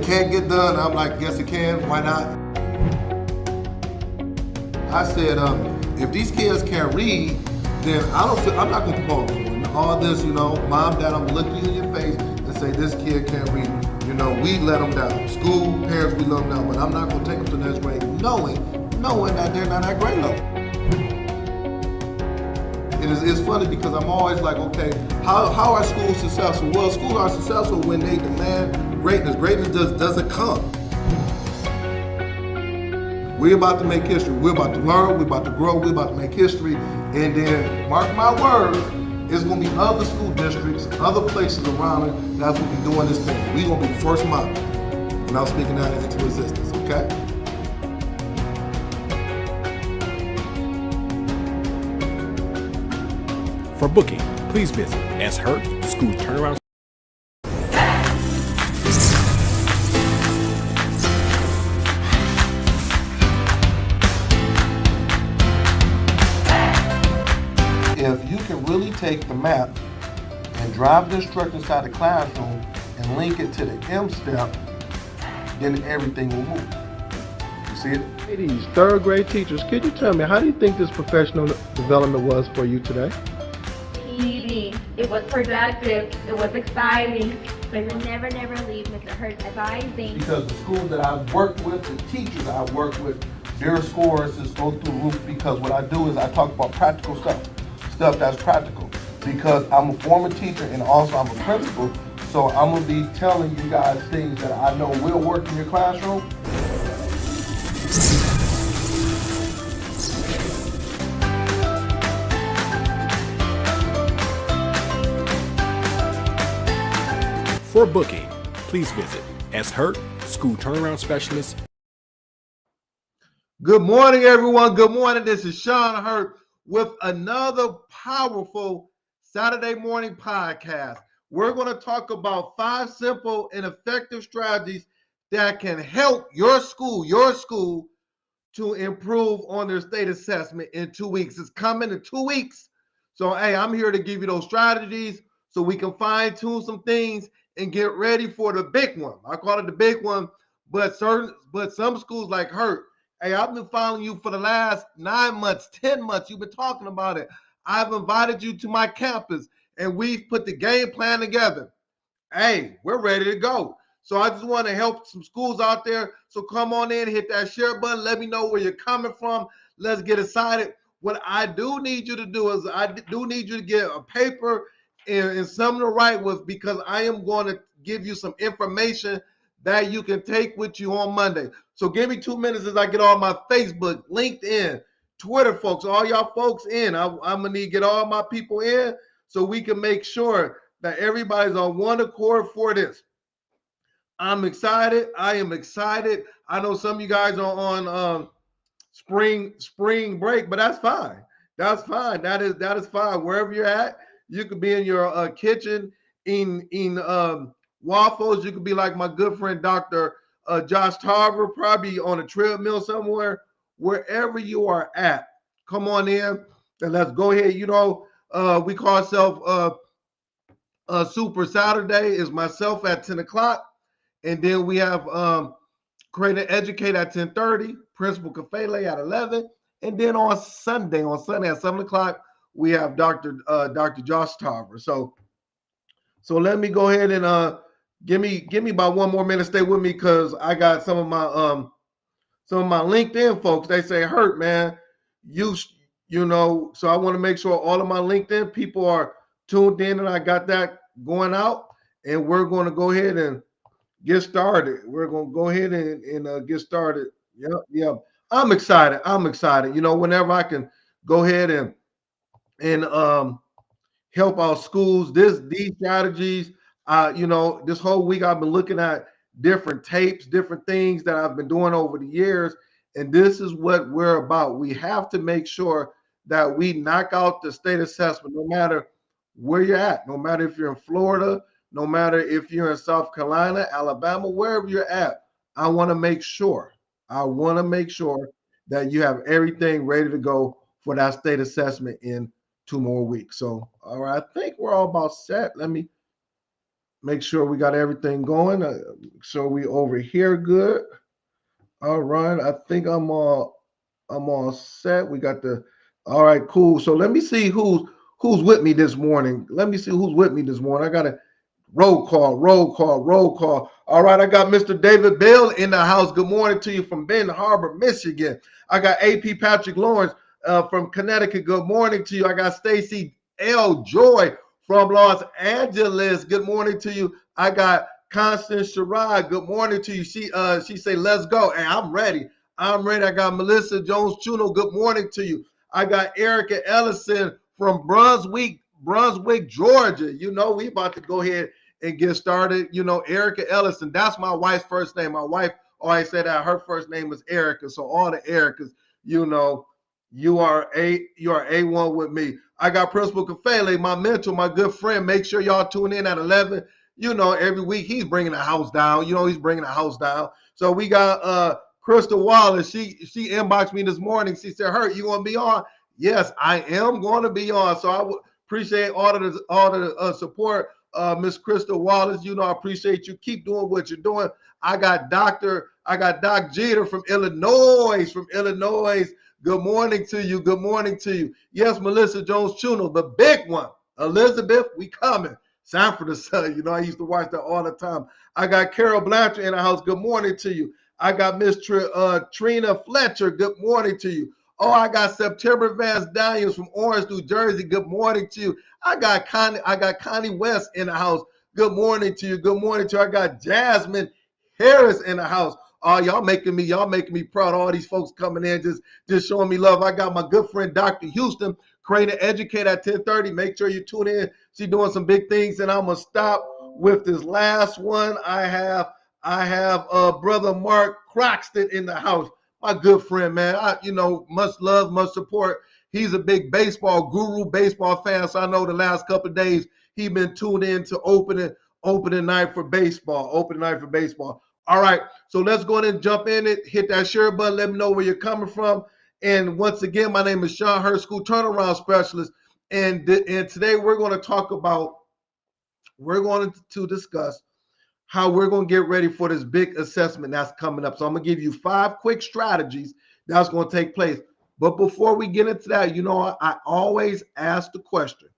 can't get done. I'm like, yes, it can. Why not? I said, if these kids can't read, then I'm not going to call them. All this, mom, dad, I'm looking you in your face and say this kid can't read. We let them down. School, parents, we let them down. But I'm not going to take them to the next grade knowing that they're not at grade level. It's funny because I'm always like, okay, how are schools successful? Well, schools are successful when they demand greatness. Greatness doesn't come. We're about to make history. We're about to learn. We're about to grow. We're about to make history. And then, mark my words, it's going to be other school districts, other places around it that's going to be doing this thing. We're going to be the first model. And I'm speaking that into existence, okay? For booking, please visit S. Hurt School Turnaround. If you can really take the map and drive the instructor inside the classroom and link it to the M step, then everything will move. You see it? Ladies, third grade teachers, could you tell me, how do you think this professional development was for you today? Easy. It was productive. It was exciting. They will never leave Mr. Hurt advising. Because the schools that I've worked with, the teachers I've worked with, their scores is go through the roof because what I do is I talk about practical stuff that's practical. Because I'm a former teacher and also I'm a principal, so I'm gonna be telling you guys things that I know will work in your classroom. For booking, please visit S. Hurt School Turnaround Specialist. Good morning, everyone. Good morning. This is Sean Hurt with another powerful Saturday morning podcast. We're going to talk about 5 simple and effective strategies that can help your school to improve on their state assessment in 2 weeks. It's coming in 2 weeks. So, hey, I'm here to give you those strategies so we can fine tune some things and get ready for the big one. I call it the big one, but some schools like Hurt, hey, I've been following you for the last 9 months, 10 months. You've been talking about it. I've invited you to my campus, and we've put the game plan together. Hey, we're ready to go. So I just want to help some schools out there. So come on in, hit that share button. Let me know where you're coming from. Let's get excited. What I do need you to do is I do need you to get a paper and something to write with, because I am going to give you some information that you can take with you on Monday. So give me 2 minutes as I get all my Facebook, LinkedIn, Twitter folks, all y'all folks in. I'm going to need to get all my people in so we can make sure that everybody's on one accord for this. I'm excited. I am excited. I know some of you guys are on spring break, but that's fine. That's fine. That is fine. Wherever you're at, you could be in your kitchen eating waffles. You could be like my good friend Dr. Josh Tarver, probably on a treadmill somewhere. Wherever you are at, come on in and let's go ahead. We call ourselves Super Saturday. Is myself at 10 o'clock. And then we have Create and Educate at 10:30, Principal Kafele at 11. And then on Sunday at 7 o'clock, we have Dr. Josh Tarver. So let me go ahead and give me about 1 more minute. Stay with me because I got some of my LinkedIn folks. They say, Hurt, man, so I want to make sure all of my LinkedIn people are tuned in, and I got that going out, and we're going to go ahead and get started. We're going to go ahead and get started. Yep. I'm excited. Whenever I can go ahead and help our schools, these strategies, this whole week I've been looking at different tapes, different things that I've been doing over the years. And this is what we're about. We have to make sure that we knock out the state assessment, no matter where you're at, no matter if you're in Florida, no matter if you're in South Carolina, Alabama, wherever you're at. I want to make sure that you have everything ready to go for that state assessment in 2 more weeks. So, all right, I think we're all about set. Let me Make sure we got everything going. So we over here good. All right. I think I'm all set. We got the all right, cool. So let me see who's with me this morning. Let me see who's with me this morning. I got a roll call, roll call, roll call. All right, I got Mr. David Bell in the house. Good morning to you from Benton Harbor, Michigan. I got AP Patrick Lawrence from Connecticut. Good morning to you. I got Stacy L. Joy from Los Angeles. Good morning to you. I got Constance Sherrod. Good morning to you. She say, let's go. And I'm ready. I'm ready. I got Melissa Jones Chuno. Good morning to you. I got Erica Ellison from Brunswick, Georgia. You know, we about to go ahead and get started. You know, Erica Ellison, that's my wife's first name. My wife always said that her first name was Erica. So all the Ericas, you know, you are A1 with me. I got Principal Kafele, my mentor, my good friend. Make sure y'all tune in at 11. You know, every week he's bringing the house down. You know, he's bringing the house down. So we got Crystal Wallace. She inboxed me this morning. She said, "Hurt, you want to be on?" Yes, I am going to be on. So I would appreciate all the support, Miss Crystal Wallace. You know, I appreciate you. Keep doing what you're doing. I got Doc Jeter from Illinois. Good morning to you. Good morning to you. Yes, Melissa Jones Chuno, the big one. Elizabeth, we coming. Sanford the Sun. You know, I used to watch that all the time. I got Carol Blanchard in the house. Good morning to you. I got Miss Trina Fletcher. Good morning to you. Oh, I got September Vance Daniels from Orange, New Jersey. Good morning to you. I got Connie West in the house. Good morning to you. Good morning to you. I got Jasmine Harris in the house. Oh, y'all making me proud. All these folks coming in, just showing me love. I got my good friend Dr. Houston, Craner Educator at 10:30. Make sure you tune in. She's doing some big things, and I'm gonna stop with this last one. I have brother Mark Croxton in the house. My good friend, man. Much love, much support. He's a big baseball guru, baseball fan. So I know the last couple of days he's been tuned in to opening night for baseball. All right, so let's go ahead and jump in it. Hit that share button. Let me know where you're coming from. And once again, my name is Sean Hurt, School Turnaround Specialist. And today we're going to discuss how we're going to get ready for this big assessment that's coming up. So I'm going to give you 5 quick strategies that's going to take place. But before we get into that, you know, I always ask the question.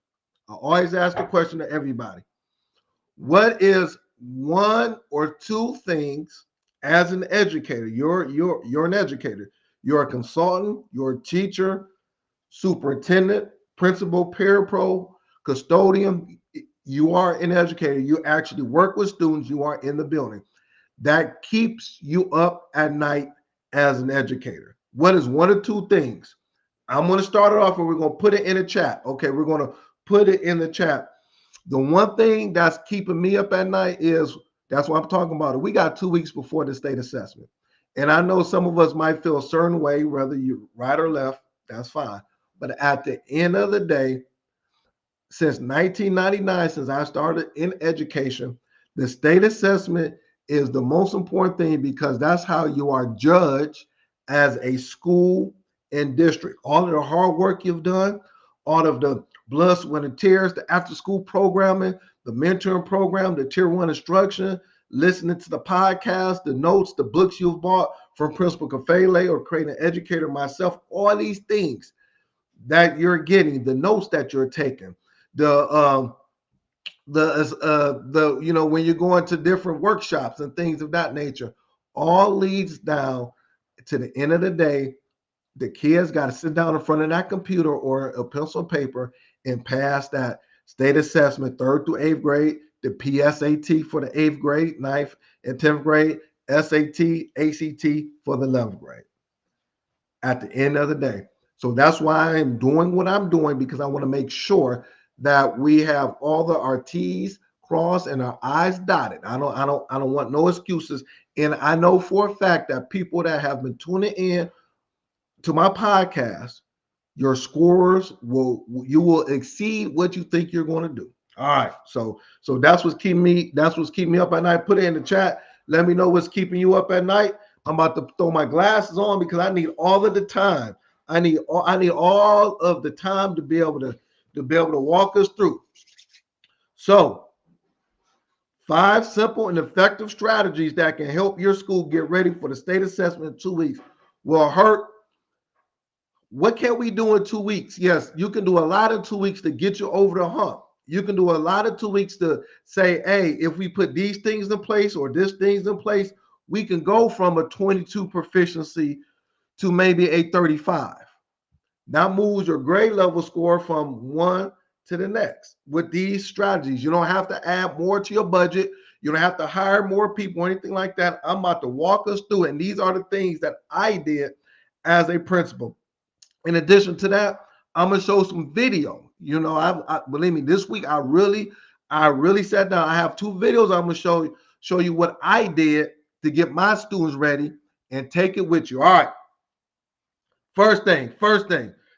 To everybody. What is one or two things as an educator? You're an educator. You're a consultant, you're a teacher, superintendent, principal, parapro, custodian. You are an educator. You actually work with students. You are in the building. That keeps you up at night as an educator. What is one or two things? I'm going to start it off and we're going to put it in the chat. Okay, we're going to put it in the chat. The one thing that's keeping me up at night is, that's why I'm talking about it. We got 2 weeks before the state assessment. And I know some of us might feel a certain way, whether you're right or left, that's fine. But at the end of the day, since 1999, since I started in education, the state assessment is the most important thing because that's how you are judged as a school and district. All of the hard work you've done, all of the blood, sweat, and tears, the after-school programming, the mentoring program, the Tier 1 instruction, listening to the podcast, the notes, the books you've bought from Principal Kafele or Craner Educator, myself, all these things that you're getting, the notes that you're taking, when you're going to different workshops and things of that nature, all leads down to the end of the day. The kids got to sit down in front of that computer or a pencil and paper and pass that state assessment, 3rd through 8th grade, the PSAT for the 8th grade, 9th and 10th grade, SAT, ACT for the 11th grade at the end of the day. So that's why I'm doing what I'm doing, because I want to make sure that we have all our T's crossed and our I's dotted. I don't want no excuses. And I know for a fact that people that have been tuning in to my podcast, your scores will exceed what you think you're going to do. All right. So that's what's keeping me up at night. Put it in the chat. Let me know what's keeping you up at night. I'm about to throw my glasses on because I need all of the time. I need all of the time to be able to walk us through. So 5 simple and effective strategies that can help your school get ready for the state assessment in 2 weeks. Well, Hurt, what can we do in 2 weeks? Yes, you can do a lot in 2 weeks to get you over the hump. You can do a lot in 2 weeks to say, hey, if we put these things in place or this things in place, we can go from a 22 proficiency to maybe a 35. That moves your grade level score from one to the next with these strategies. You don't have to add more to your budget. You don't have to hire more people or anything like that. I'm about to walk us through it. And these are the things that I did as a principal. In addition to that, I'm going to show some video. You know, I believe me, this week I really sat down. I have 2 videos I'm going to show you what I did to get my students ready and take it with you. All right. First thing.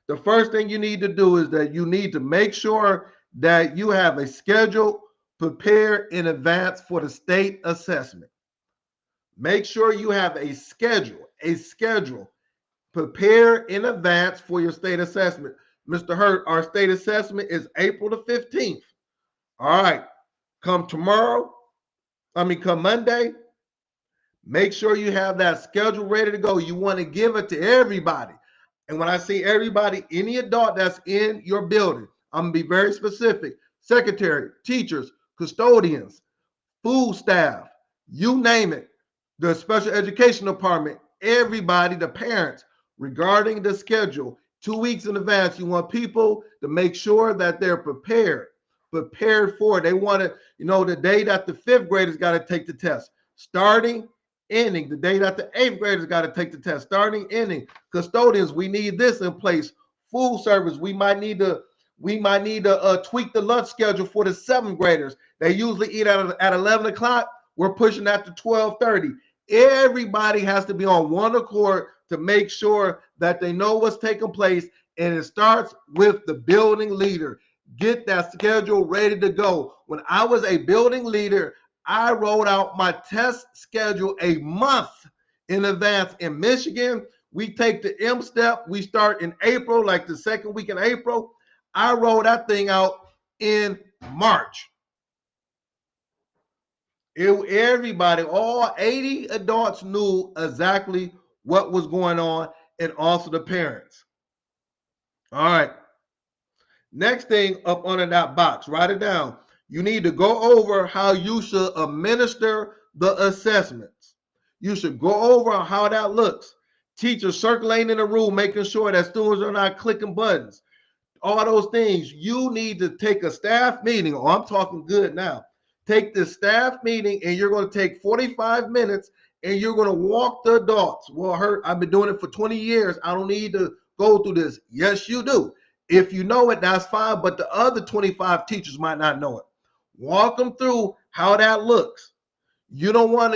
The first thing you need to do is that you need to make sure that you have a schedule prepared in advance for the state assessment. Make sure you have a schedule prepared in advance for your state assessment. Mr. Hurt, our state assessment is April the 15th. All right. Come Monday, make sure you have that schedule ready to go. You want to give it to everybody. And when I say everybody, any adult that's in your building, I'm going to be very specific. Secretary, teachers, custodians, food staff, you name it, the special education department, everybody, the parents, regarding the schedule, 2 weeks in advance, you want people to make sure that they're prepared for it. They want to, the day that the 5th graders got to take the test, starting, ending, the day that the 8th graders got to take the test, starting, ending. Custodians, we need this in place. Food service, we might need to tweak the lunch schedule for the 7th graders. They usually eat at 11 o'clock. We're pushing that to 12:30. Everybody has to be on one accord to make sure that they know what's taking place, and it starts with the building leader. Get that schedule ready to go. When I was a building leader, I wrote out my test schedule a month in advance. In Michigan, we take the M step. We start in April, like the 2nd week in April. I wrote that thing out in March. Everybody, all 80 adults knew exactly what was going on, and also the parents. All right. Next thing up under that box, write it down. You need to go over how you should administer the assessments. You should go over how that looks. Teachers circulating in the room, making sure that students are not clicking buttons. All those things. You need to take a staff meeting. Oh, I'm talking good now. Take the staff meeting, and you're going to take 45 minutes, and you're going to walk the adults. Well, Hurt, I've been doing it for 20 years. I don't need to go through this. Yes, you do. If you know it, that's fine, but the other 25 teachers might not know it. Walk them through how that looks. You don't want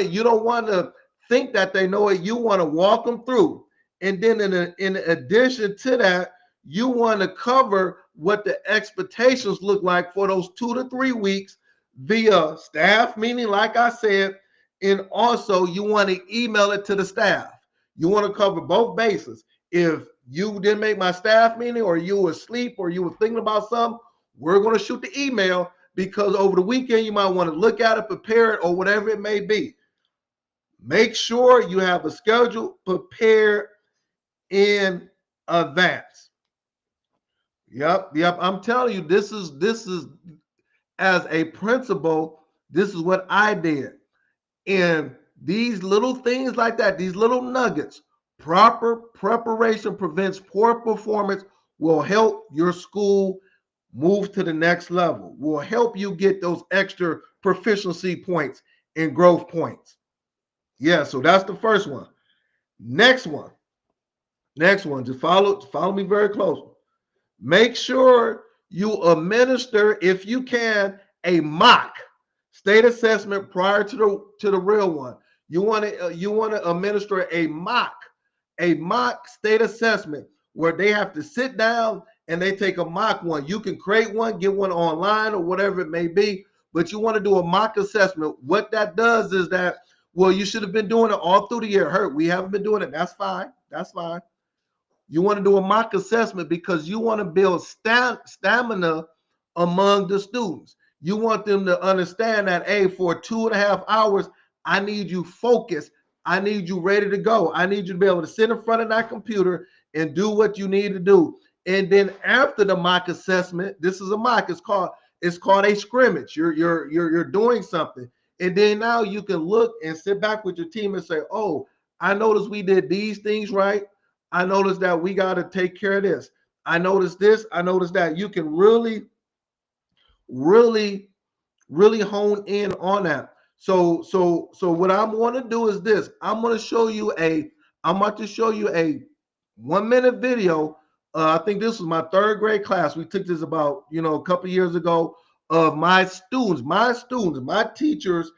to think that they know it. You want to walk them through. And then in addition to that, you want to cover what the expectations look like for those 2 to 3 weeks via staff meeting, like I said, and also you want to email it to the staff. You want to cover both bases. If you didn't make my staff meeting, or you were asleep, or you were thinking about something, we're going to shoot the email, because over the weekend you might want to look at it, prepare it, or whatever it may be. Make sure you have a schedule prepared in advance. Yep. I'm telling you, this is as a principal, this is what I did. And these little things like that, these little nuggets, proper preparation prevents poor performance, will help your school move to the next level, will help you get those extra proficiency points and growth points. Yeah, so that's the first one. Next one, just follow me very closely. Make sure you administer, if you can, a mock state assessment prior to the real one. You want to administer a mock state assessment where they have to sit down and they take a mock one. You can create one, get one online or whatever it may be, but you want to do a mock assessment. What that does is that, well, you should have been doing it all through the year. Hurt, we haven't been doing it. That's fine. You want to do a mock assessment because you want to build stamina among the students. You want them to understand that, hey, for 2.5 hours, I need you focused. I need you ready to go. I need you to be able to sit in front of that computer and do what you need to do. And then after the mock assessment, this is a mock. It's called a scrimmage. You're doing something, and then now you can look and sit back with your team and say, "Oh, I noticed we did these things right. I noticed that we got to take care of this. I noticed this. I noticed that." You can really hone in on that. So what I'm going to do is this. I'm about to show you a 1-minute video. I think this was my 3rd grade class. We took this about, a couple years ago, of my teachers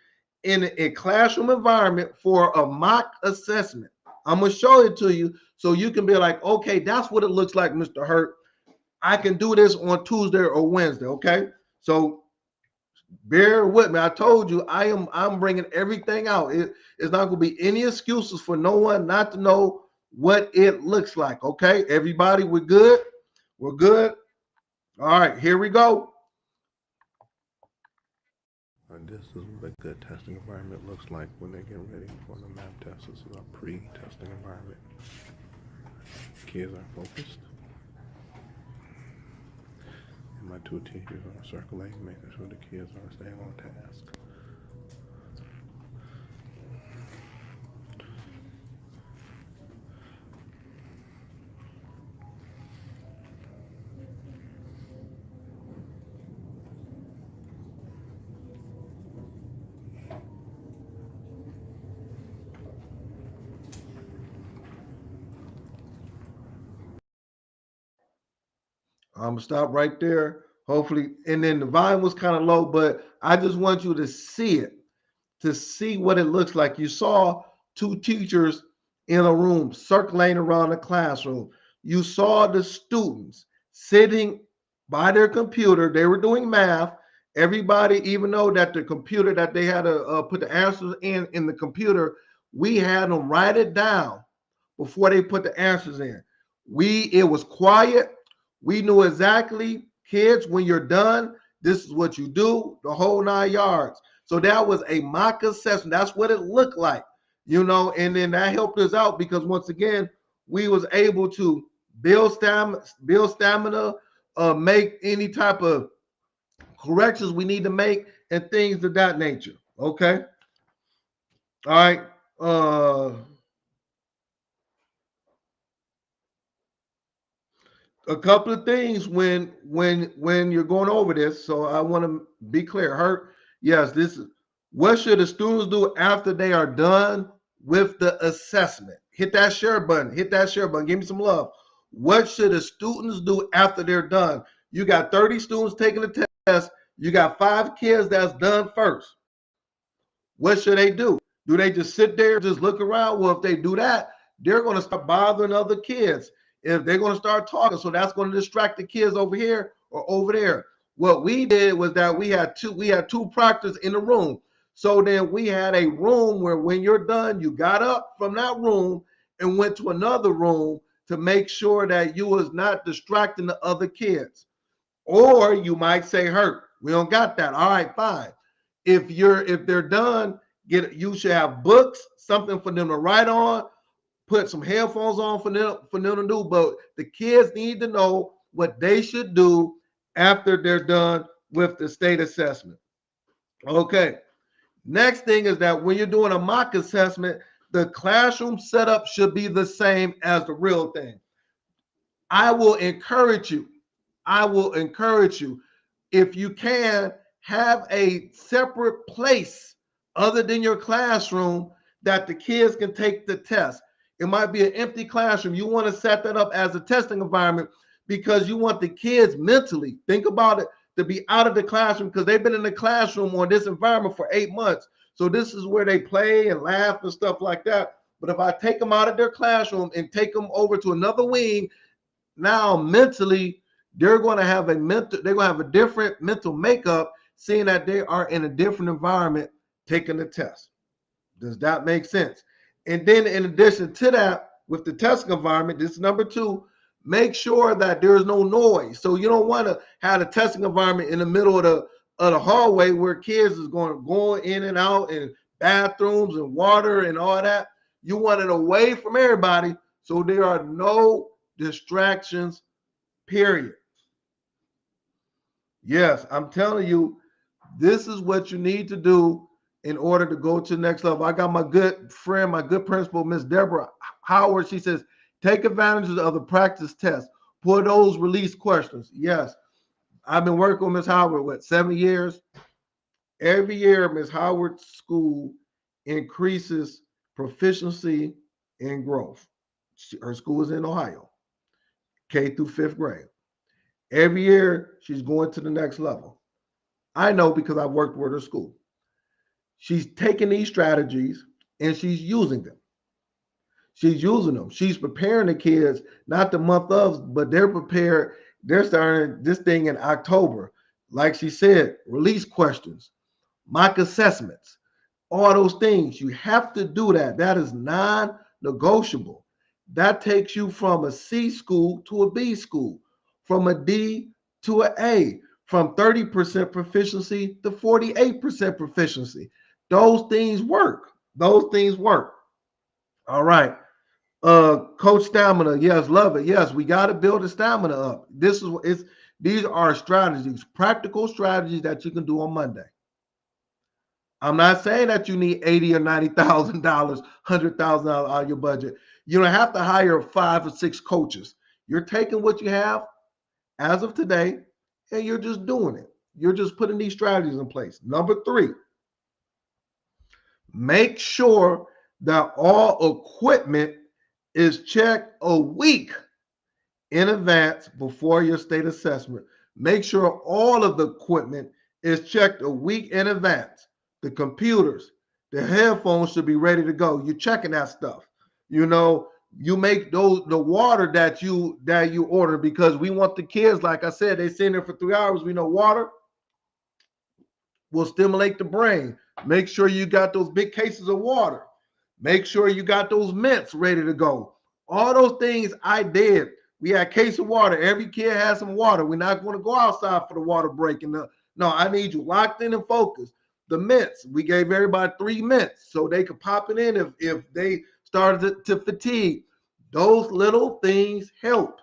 in a classroom environment for a mock assessment. I'm going to show it to you so you can be like, okay, that's what it looks like, Mr. Hurt. I can do this on Tuesday or Wednesday, okay? So bear with me. I told you I'm bringing everything out. It's not going to be any excuses for no one not to know what it looks like, okay? Everybody, we're good? We're good? All right, here we go. And this is what a good testing environment looks like when they get ready for the math test. This is a pre-testing environment. Kids are focused. And my 2 teachers are circulating, making sure the kids are staying on task. I'm gonna stop right there. Hopefully, and then the volume was kind of low, but I just want you to see it, to see what it looks like. You saw 2 teachers in a room circulating around the classroom. You saw the students sitting by their computer. They were doing math. Everybody, even though that the computer that they had to put the answers in the computer, we had them write it down before they put the answers in. It was quiet. We knew exactly, kids, when you're done, this is what you do, the whole 9 yards. So that was a mock assessment. That's what it looked like, and then that helped us out because once again, we was able to build stamina, make any type of corrections we need to make and things of that nature. Okay. All right. A couple of things when you're going over this. So I want to be clear. Hurt. Yes, this is what should the students do after they are done with the assessment? Hit that share button. Hit that share button. Give me some love. What should the students do after they're done? You got 30 students taking the test. You got 5 kids that's done first. What should they do? Do they just sit there, just look around? Well, if they do that, they're going to start bothering other kids. If they're going to start talking, so that's going to distract the kids over here or over there. What we did was that we had 2 proctors in the room. So then we had a room where when you're done, you got up from that room and went to another room to make sure that you was not distracting the other kids. Or you might say, Hurt, we don't got that. All right, fine. If they're done, you should have books, something for them to write on. Put some headphones on for them to do, but the kids need to know what they should do after they're done with the state assessment. Okay. Next thing is that when you're doing a mock assessment, the classroom setup should be the same as the real thing. I will encourage you, if you can, have a separate place other than your classroom that the kids can take the test. It might be an empty classroom. You want to set that up as a testing environment because you want the kids mentally, think about it, to be out of the classroom because they've been in the classroom or this environment for 8 months. So this is where they play and laugh and stuff like that. But if I take them out of their classroom and take them over to another wing, now mentally, they're going to have a different mental makeup, seeing that they are in a different environment taking the test. Does that make sense? And then in addition to that, with the testing environment, this is number 2, make sure that there is no noise. So you don't want to have a testing environment in the middle of the hallway where kids is going in and out, and bathrooms and water and all that. You want it away from everybody so there are no distractions, period. Yes, I'm telling you, this is what you need to do in order to go to the next level. I got my good friend, my good principal, Miss Deborah Howard. She says, take advantage of the practice test. Put those release questions. Yes, I've been working with Miss Howard, 7 years? Every year, Miss Howard's school increases proficiency and growth. Her school is in Ohio, K through 5th grade. Every year, she's going to the next level. I know because I've worked with her school. She's taking these strategies and she's using them. She's using them. She's preparing the kids, not the month of, but they're prepared. They're starting this thing in October. Like she said, release questions, mock assessments, all those things. You have to do that. That is non-negotiable. That takes you from a C school to a B school, from a D to an A, from 30% proficiency to 48% proficiency. Those things work. Those things work. All right. Coach Stamina, yes, love it. Yes, we got to build the stamina up. These are strategies, practical strategies that you can do on Monday. I'm not saying that you need $80,000 or $90,000, $100,000 out of your budget. You don't have to hire 5 or 6 coaches. You're taking what you have as of today, and you're just doing it. You're just putting these strategies in place. Number 3, make sure that all equipment is checked a week in advance before your state assessment. Make sure all of the equipment is checked a week in advance. The computers, the headphones should be ready to go. You're checking that stuff. You know, you make the water that you order, because we want the kids, like I said, they sit there for 3 hours. We know water will stimulate the brain. Make sure you got those big cases of water. Make sure you got those mints ready to go. All those things I did. We had a case of water. Every kid has some water. We're not going to go outside for the water break. No, I need you locked in and focused. The mints, we gave everybody 3 mints so they could pop it in if they started to fatigue. Those little things help.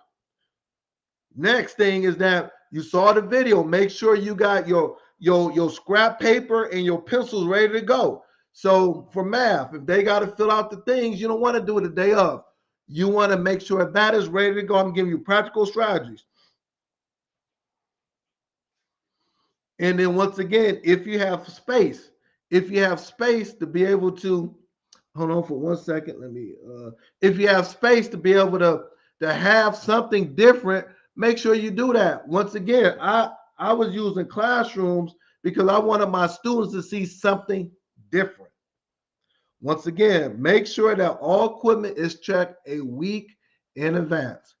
Next thing is that you saw the video. Make sure you got your scrap paper and your pencils ready to go. So for math, if they got to fill out the things, you don't want to do it the day of. You want to make sure that is ready to go. I'm giving you practical strategies. And then once again, if you have space to be able to, hold on for 1 second. If you have space to be able to have something different, make sure you do that. Once again, I was using classrooms because I wanted my students to see something different. Once again, make sure that all equipment is checked a week in advance.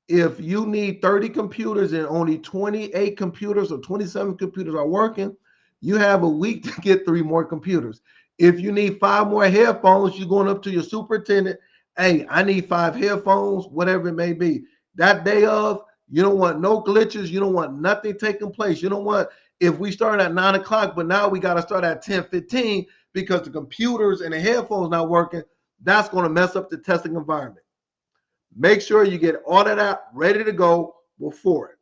If you need 30 computers and only 28 computers or 27 computers are working, you have a week to get 3 more computers. If you need 5 more headphones, you're going up to your superintendent. Hey, I need 5 headphones, whatever it may be. That day of, you don't want no glitches. You don't want nothing taking place. You don't want, if we start at 9 o'clock, but now we got to start at 10:15 because the computers and the headphones not working, that's going to mess up the testing environment. Make sure you get all of that ready to go before it.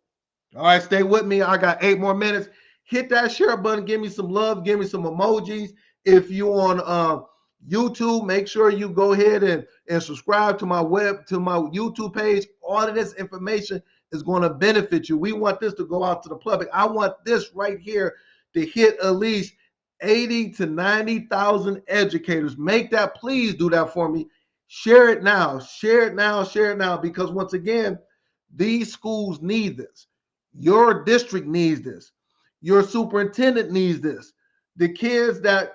All right, stay with me. I got 8 more minutes. Hit that share button. Give me some love. Give me some emojis. If you on YouTube, make sure you go ahead and subscribe to my YouTube page. All of this information is going to benefit you. We want this to go out to the public. I want this right here to hit at least 80 to 90,000 educators. Make that, please do that for me. Share it now. Share it now. Share it now. Because once again, these schools need this. Your district needs this. Your superintendent needs this. The kids that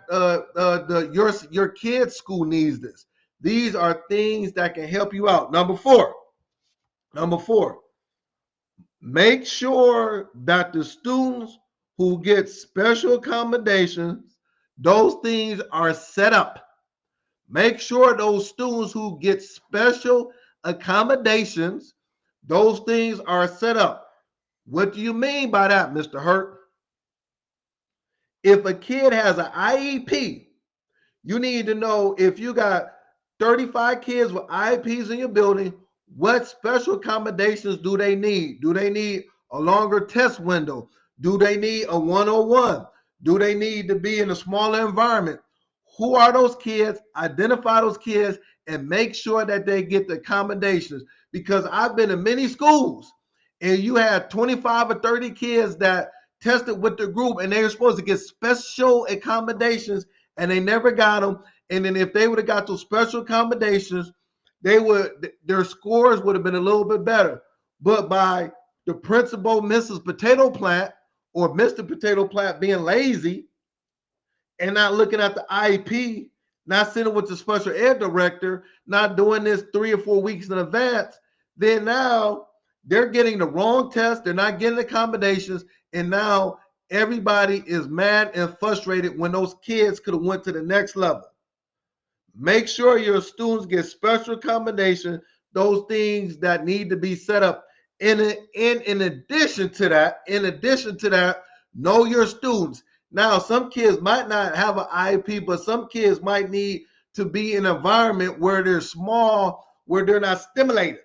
your kids' school needs this. These are things that can help you out. Number four, make sure that the students who get special accommodations, those things are set up. Make sure those students who get special accommodations, those things are set up. What do you mean by that, Mr. Hurt? if a kid has an IEP, you need to know if you got 35 kids with IEPs in your building, what special accommodations do they need? Do they need a longer test window? Do they need a 101? Do they need to be in a smaller environment? Who are those kids? Identify those kids and make sure that they get the accommodations. Because I've been in many schools and you had 25 or 30 kids that tested with the group and they were supposed to get special accommodations and they never got them. And then if they would have got those special accommodations, their scores would have been a little bit better. But by the principal, Mrs. Potato Plant, or Mr. Potato Plant being lazy and not looking at the IEP, not sitting with the special ed director, not doing this 3 or 4 weeks in advance, then now they're getting the wrong test, they're not getting accommodations, and now everybody is mad and frustrated when those kids could have went to the next level. Make sure your students get special accommodation, those things that need to be set up. In addition to that, know your students. Now, some kids might not have an IEP, but some kids might need to be in an environment where they're small, where they're not stimulated.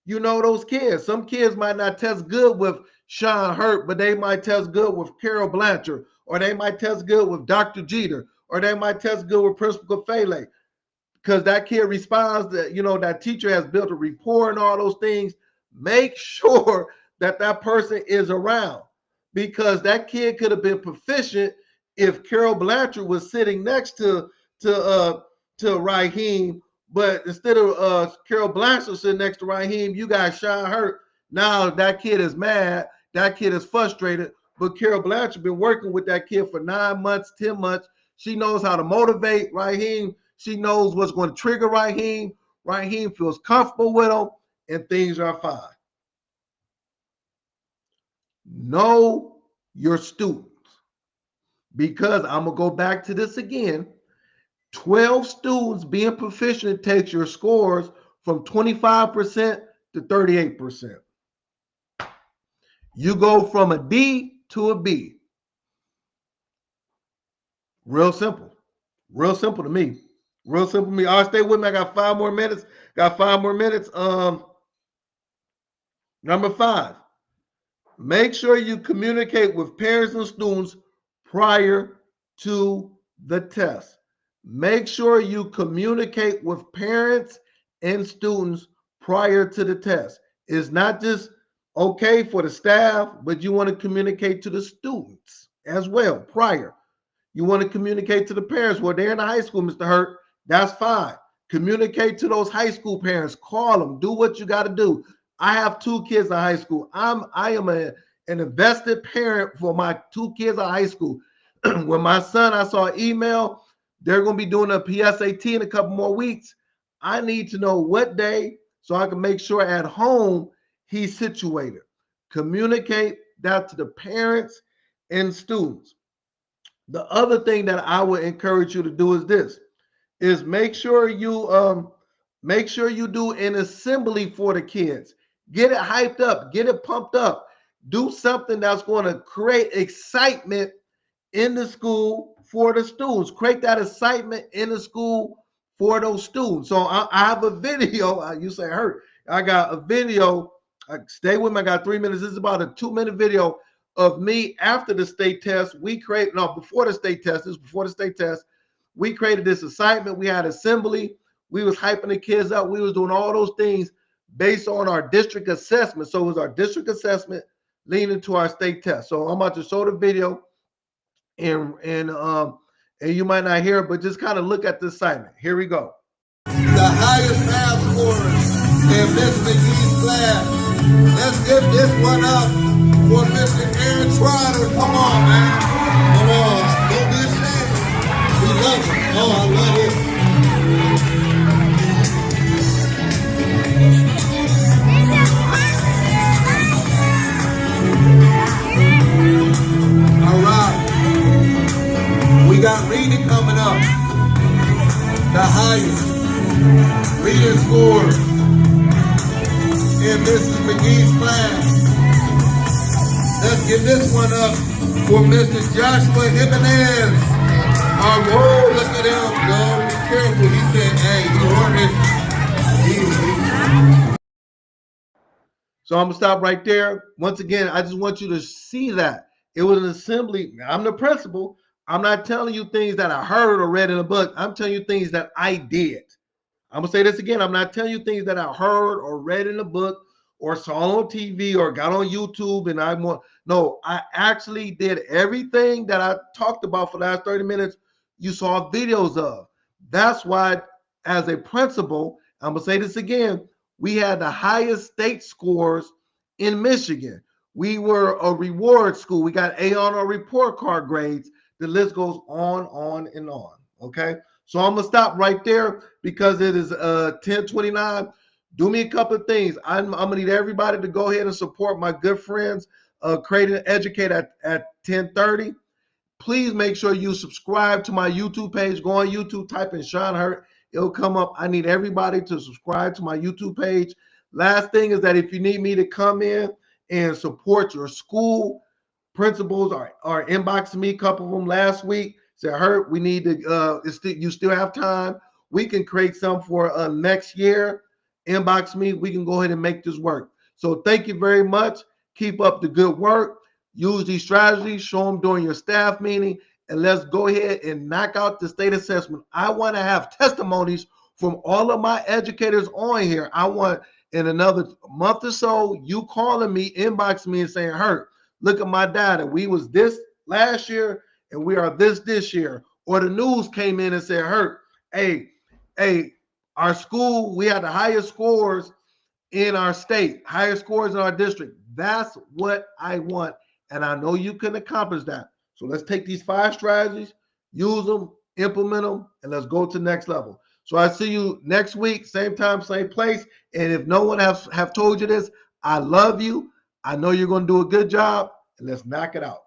You know those kids. Some kids might not test good with Sean Hurt, but they might test good with Carol Blanchard, or they might test good with Dr. Jeter, or they might test good with Principal Fele, because that kid responds that, that teacher has built a rapport and all those things. Make sure that that person is around, because that kid could have been proficient if Carol Blanchard was sitting next to Raheem, but instead of Carol Blanchard sitting next to Raheem, you got Sean Hurt. Now that kid is mad, that kid is frustrated, but Carol Blanchard been working with that kid for 9 months, 10 months. She knows how to motivate Raheem. She knows what's going to trigger Raheem. Raheem feels comfortable with him, and things are fine. Know your students, because I'm going to go back to this again. 12 students being proficient takes your scores from 25% to 38%. You go from a D to a B. Real simple. Real simple to me. Real simple to me. All right, stay with me. I got 5 more minutes. Number 5. Make sure you communicate with parents and students prior to the test. Make sure you communicate with parents and students prior to the test. It's not just okay for the staff, but you want to communicate to the students as well prior. You want to communicate to the parents. Well, they're in the high school, Mr. Hurt. That's fine. Communicate to those high school parents. Call them. Do what you got to do. I have 2 kids in high school. I am an invested parent for my 2 kids in high school. When my son, I saw an email, they're going to be doing a PSAT in a couple more weeks. I need to know what day so I can make sure at home he's situated. Communicate that to the parents and students. The other thing that I would encourage you to do is this, is make sure you do an assembly for the kids. Get it hyped up, get it pumped up. Do something that's going to create excitement in the school for the students. Create that excitement in the school for those students. So I have a video. You say, Hurt. I got a video. Stay with me. I got 3 minutes. This is about a 2-minute video of me after the state test. Before the state test. This is before the state test. We created this excitement. We had assembly. We was hyping the kids up. We was doing all those things based on our district assessment. So it was our district assessment leading to our state test. So I'm about to show the video, and you might not hear it, but just kind of look at the assignment. Here we go. The highest math scores in Miss McGee's class. Let's give this one up for Mr. Aaron Trotter. Come on, man. Come on. Don't be ashamed. We love him. Oh, I love it. All right. We got reading coming up. The highest reading scores in Mrs. McGee's class. Let's give this one up for Mr. Joshua Jimenez. Oh, look at him. No, be careful. He said, hey, he wanted. So I'm gonna stop right there. Once again, I just want you to see that it was an assembly. I'm the principal. I'm not telling you things that I heard or read in a book. I'm telling you things that I did. I'm gonna say this again. I'm not telling you things that I heard or read in a book or saw on TV or got on YouTube. And no, I actually did everything that I talked about for the last 30 minutes. You saw videos of. That's why, as a principal, I'm gonna say this again. We had the highest state scores in Michigan. We were a reward school. We got A on our report card grades. The list goes on and on. Okay. So I'm gonna stop right there because it is 10:29. Do me a couple of things. I'm gonna need everybody to go ahead and support my good friends, Create and Educate at 10:30. Please make sure you subscribe to my YouTube page. Go on YouTube, type in Sean Hurt. It'll come up. I need everybody to subscribe to my YouTube page. Last thing is that if you need me to come in and support your school, principals are inboxing me, a couple of them last week. Said, Hurt, we need to, you still have time. We can create some for next year. Inbox me. We can go ahead and make this work. So thank you very much. Keep up the good work. Use these strategies. Show them during your staff meeting. And let's go ahead and knock out the state assessment. I want to have testimonies from all of my educators on here. I want in another month or so, you calling me, inboxing me and saying, Hurt, look at my data. We was this last year and we are this year. Or the news came in and said, Hurt, hey, our school, we had the highest scores in our state, highest scores in our district. That's what I want. And I know you can accomplish that. So let's take these 5 strategies, use them, implement them, and let's go to the next level. So I see you next week, same time, same place. And if no one have told you this, I love you. I know you're going to do a good job, and let's knock it out.